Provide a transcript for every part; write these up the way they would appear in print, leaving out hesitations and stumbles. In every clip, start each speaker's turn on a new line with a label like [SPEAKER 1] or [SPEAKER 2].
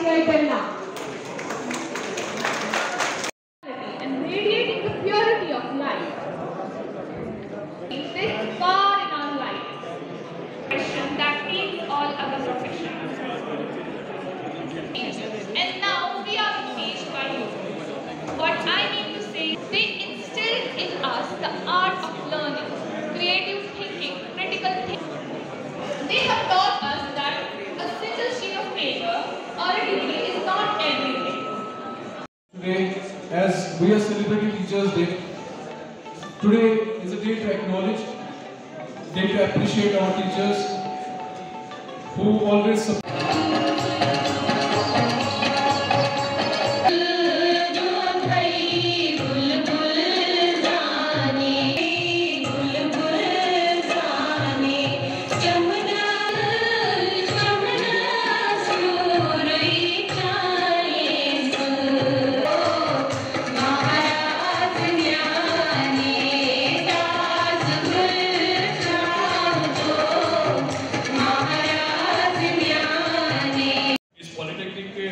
[SPEAKER 1] Chaitanya. And radiating the purity of life. This far in our life. That means all other professions. And now we are engaged by you. What I mean to say, they instilled in us the art of learning, creative thinking, critical thinking. They have taught us that a single sheet of paper or a degree is not everything.
[SPEAKER 2] Today, as we are celebrating Teachers' Day, today is a day to acknowledge, day to appreciate our teachers who always support.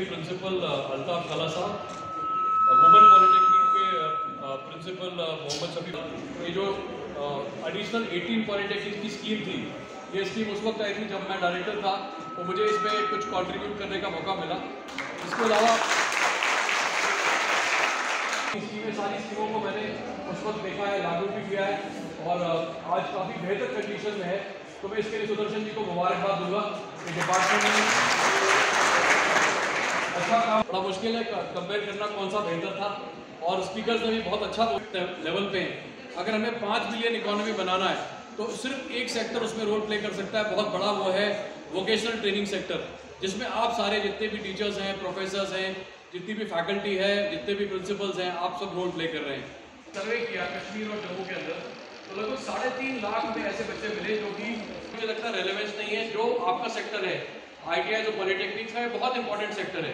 [SPEAKER 3] Principal Altaf Khala साहब, women polytechnic के principal Mohammad Shafi. ये जो additional 18 polytechnic की scheme थी, ये scheme उस वक्त आई थी जब मैं डायरेक्टर था, तो मुझे इसमें कुछ कंट्रीब्यूट करने का मौका मिला। इसके अलावा सारी स्कीमों को मैंने उस वक्त देखा है, लागू भी किया है और आज काफ़ी बेहतर कंडीशन में है। तो मैं इसके लिए सुदर्शन जी को मुबारकबाद दूंगा कि डिपार्टमेंट में अच्छा काम। बड़ा मुश्किल है कंपेयर करना कौन सा बेहतर था, और स्पीकर्स ने भी बहुत अच्छा लेवल पे हैं। अगर हमें 5 बिलियन इकोनॉमी बनाना है तो सिर्फ एक सेक्टर उसमें रोल प्ले कर सकता है, बहुत बड़ा, वो है वोकेशनल ट्रेनिंग सेक्टर, जिसमें आप सारे जितने भी टीचर्स हैं, प्रोफेसर्स हैं, जितनी भी फैकल्टी है, जितने भी प्रिंसिपल्स हैं, आप सब रोल प्ले कर रहे हैं। सर्वे किया कश्मीर और जम्मू के अंदर, तो लगभग 3.5 लाख में ऐसे बच्चे मिले जो कि मुझे लगता है रेलेवेंस नहीं है। जो आपका सेक्टर है ITI, जो पॉलिटेक्निक्स है, बहुत इंपॉर्टेंट सेक्टर है।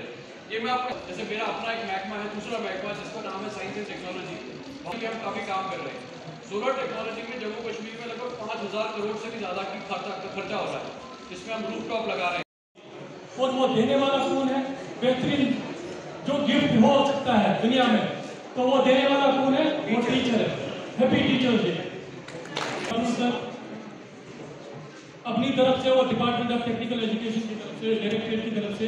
[SPEAKER 3] ये मैं आपको, जैसे मेरा अपना एक महकमा है, दूसरा महकमा जिसका नाम है साइंस एंड टेक्नोलॉजी, वहाँ हम काफ़ी काम कर रहे हैं। सोलर टेक्नोलॉजी में जम्मू कश्मीर में लगभग 5,000 करोड़ से भी ज़्यादा की खर्चा हो रहा है, जिसमें हम रूफटॉप लगा रहे हैं।
[SPEAKER 4] और वो देने वाला कौन है? बेहतरीन जो गिफ्ट हो सकता है दुनिया में, तो वो देने वाला कौन है? वो टीचर है। Happy teachers day. अपनी तरफ से वो डिपार्टमेंट ऑफ टेक्निकल एजुकेशन की तरफ से, डायरेक्टरेट की तरफ से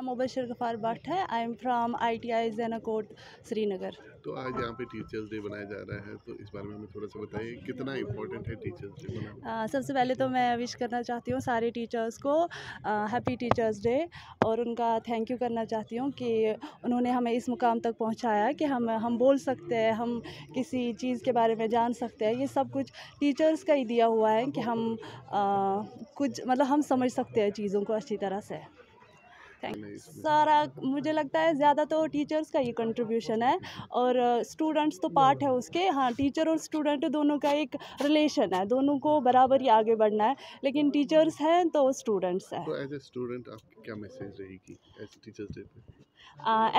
[SPEAKER 5] मुबशर गफार भट्ट है। I am from ITI Zainakote Srinagar.
[SPEAKER 6] तो आज यहाँ पे टीचर्स डे बनाया जा रहा है, तो इस बारे में हमें थोड़ा सा बताइए, कितना इम्पोर्टेंट है टीचर्स डे मनाना?
[SPEAKER 5] सबसे पहले तो मैं विश करना चाहती हूँ सारे टीचर्स को हैप्पी टीचर्स डे, और उनका थैंक यू करना चाहती हूँ कि उन्होंने हमें इस मुकाम तक पहुँचाया कि हम बोल सकते हैं, हम किसी चीज़ के बारे में जान सकते हैं। ये सब कुछ टीचर्स का ही दिया हुआ है कि हम कुछ मतलब हम समझ सकते हैं चीज़ों को अच्छी तरह से। सारा मुझे लगता है ज़्यादा तो टीचर्स का ही कंट्रीब्यूशन है, और स्टूडेंट्स तो पार्ट है उसके। हाँ, टीचर और स्टूडेंट दोनों का एक रिलेशन है, दोनों को बराबर ही आगे बढ़ना है, लेकिन टीचर्स हैं तो स्टूडेंट्स हैं।
[SPEAKER 6] तो एज ए स्टूडेंट आपकी क्या मैसेज रहेगी एज टीचर्स डे पे?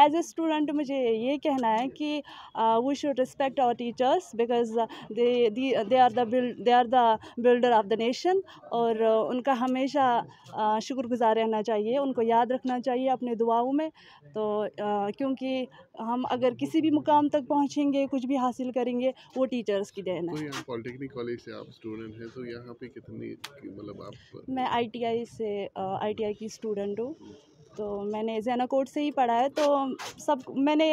[SPEAKER 5] एज ए स्टूडेंट मुझे ये कहना है कि we should respect our teachers because they are the builder of the nation, और उनका हमेशा शुक्रगुजार रहना चाहिए, उनको याद रखना चाहिए अपने दुआओं में। तो क्योंकि हम अगर किसी भी मुकाम तक पहुँचेंगे, कुछ भी हासिल करेंगे, वो टीचर्स की देन है।
[SPEAKER 6] तो यहाँ पॉलिटेक्निक कॉलेज से आप स्टूडेंट हैं, तो यहाँ पे कितनी मतलब आप? मैं
[SPEAKER 5] ITI की स्टूडेंट हूँ, तो मैंने ज़ैनाकोट से ही पढ़ा है, तो सब मैंने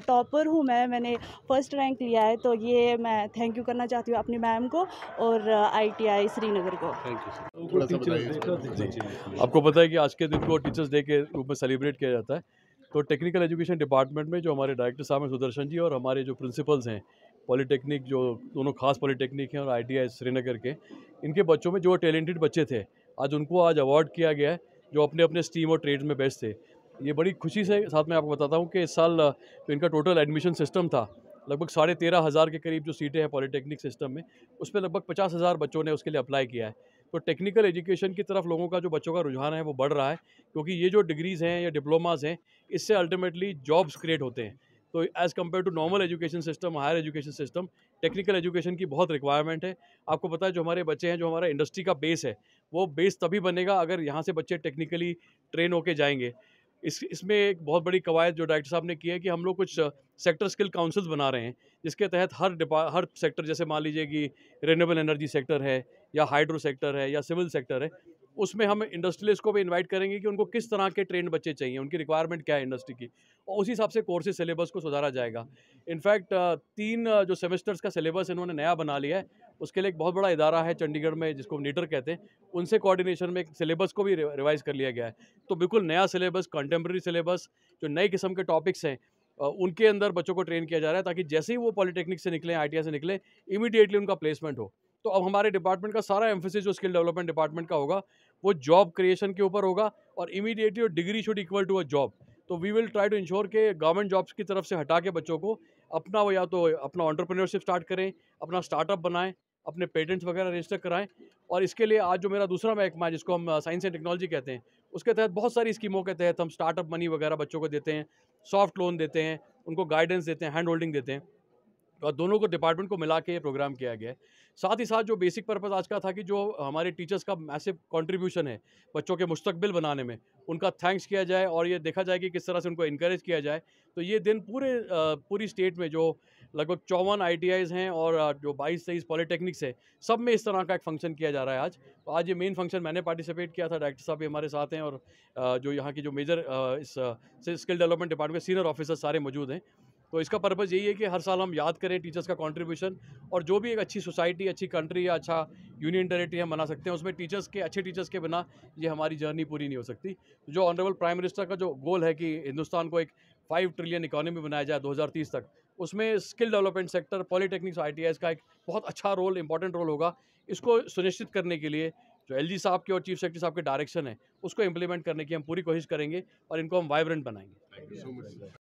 [SPEAKER 5] टॉपर हूँ, मैंने फर्स्ट रैंक लिया है। तो ये मैं थैंक यू करना चाहती हूँ अपनी मैम को और ITI श्रीनगर को।
[SPEAKER 6] Thank you sir. थोड़ा सा बताइए।
[SPEAKER 3] आपको पता है कि आज के दिन को टीचर्स डे के रूप में सेलिब्रेट किया जाता है। तो टेक्निकल एजुकेशन डिपार्टमेंट में जो हमारे डायरेक्टर साहब हैं सुदर्शन जी, और हमारे जो प्रिंसिपल्स हैं पॉलिटेक्निक, जो दोनों खास पॉलिटेक्निक हैं, और ITI श्रीनगर के, इनके बच्चों में जो टैलेंटेड बच्चे थे, आज उनको आज अवार्ड किया गया है, जो अपने अपने स्ट्रीम और ट्रेड में बेस्ट थे। ये बड़ी खुशी से साथ में आपको बताता हूँ कि इस साल जो इनका टोटल एडमिशन सिस्टम था, लगभग 13,500 के करीब जो सीटें हैं पॉलिटेक्निक सिस्टम में, उसमें लगभग 50,000 बच्चों ने उसके लिए अप्लाई किया है। तो टेक्निकल एजुकेशन की तरफ लोगों का जो बच्चों का रुझान है वो बढ़ रहा है, क्योंकि ये जो डिग्रीज़ हैं या डिप्लोमास हैं, इससे अल्टीमेटली जॉब्स क्रिएट होते हैं। तो as compare to normal education system, higher education system, technical education की बहुत रिक्वायरमेंट है। आपको पता है जो हमारे बच्चे हैं, जो हमारा इंडस्ट्री का बेस है, वो बेस तभी बनेगा अगर यहाँ से बच्चे टेक्निकली ट्रेन होके जाएंगे। इसमें एक बहुत बड़ी कवायद जो डायरेक्टर साहब ने की है कि हम लोग कुछ सेक्टर स्किल काउंसिल्स बना रहे हैं, जिसके तहत हर सेक्टर, जैसे मान लीजिए कि रिन्यूएबल एनर्जी सेक्टर है या हाइड्रो सेक्टर है या सिविल सेक्टर है, उसमें हम इंडस्ट्रियलिस्ट को भी इनवाइट करेंगे कि उनको किस तरह के ट्रेंड बच्चे चाहिए, उनकी रिक्वायरमेंट क्या है इंडस्ट्री की, और उसी हिसाब से कोर्सेज सिलेबस को सुधारा जाएगा। इनफैक्ट 3 जो सेमेस्टर्स का सिलेबस इन्होंने नया बना लिया है, उसके लिए एक बहुत बड़ा इदारा है चंडीगढ़ में जिसको नीटर कहते हैं, उनसे कोऑर्डिनेशन में एक सिलेबस को भी रिवाइज़ कर लिया गया है। तो बिल्कुल नया सिलेबस, कंटेम्प्रेरी सिलेबस, जो नए किस्म के टॉपिक्स हैं उनके अंदर बच्चों को ट्रेन किया जा रहा है, ताकि जैसे ही वो पॉलिटेक्निक से निकले, ITI से निकले, इमीडिएटली उनका प्लेसमेंट हो। तो अब हमारे डिपार्टमेंट का सारा एम्फेसिस जो स्किल डेवलपमेंट डिपार्टमेंट का होगा, वो जॉब क्रिएशन के ऊपर होगा, और immediately degree should equal to a job. तो we will try to ensure के गवर्नमेंट जॉब्स की तरफ से हटा के बच्चों को अपना, वो या तो अपना एंटरप्रेन्योरशिप स्टार्ट करें, अपना स्टार्टअप बनाएं, अपने पेटेंट्स वगैरह रजिस्टर कराएं। और इसके लिए आज जो मेरा दूसरा महकमा है, जिसको हम साइंस एंड टेक्नोलॉजी कहते हैं, उसके तहत बहुत सारी स्कीमों के तहत हम स्टार्टअप मनी वगैरह बच्चों को देते हैं, सॉफ्ट लोन देते हैं, उनको गाइडेंस देते हैं, हैंड होल्डिंग देते हैं, और दोनों को डिपार्टमेंट को मिला के ये प्रोग्राम किया गया है। साथ ही साथ जो बेसिक पर्पस आज का था कि जो हमारे टीचर्स का मैसिव कंट्रीब्यूशन है बच्चों के मुस्तकबिल बनाने में, उनका थैंक्स किया जाए और ये देखा जाए कि किस तरह से उनको इनकरेज किया जाए। तो ये दिन पूरी स्टेट में जो लगभग 54 ITIs हैं और जो 22-23 पॉलिटेक्निक्स है, सब में इस तरह का एक फंक्शन किया जा रहा है आज। तो आज ये मेन फंक्शन मैंने पार्टिसिपेट किया था, डायरेक्टर साहब भी हमारे साथ हैं, और जो यहाँ की जो मेजर इस स्किल डेवलपमेंट डिपार्टमेंट के सीनियर ऑफिसर सारे मौजूद हैं। तो इसका पर्पज़ यही है कि हर साल हम याद करें टीचर्स का कंट्रीब्यूशन, और जो भी एक अच्छी सोसाइटी, अच्छी कंट्री या अच्छा यूनियन टेरिटरी हम बना सकते हैं, उसमें अच्छे टीचर्स के बिना ये हमारी जर्नी पूरी नहीं हो सकती। जो ऑनरेबल प्राइम मिनिस्टर का जो गोल है कि हिंदुस्तान को एक 5 ट्रिलियन इकोनॉमी बनाया जाए 2030 तक, उसमें skill development sector, polytechnics, ITIs का एक बहुत अच्छा रोल, इंपॉर्टेंट रोल होगा। इसको सुनिश्चित करने के लिए जो LG साहब के और चीफ सेक्रेटरी साहब के डायरेक्शन है, उसको इम्प्लीमेंट करने की हम पूरी कोशिश करेंगे और इनको हम वाइब्रेंट बनाएंगे।
[SPEAKER 6] Thank you so much.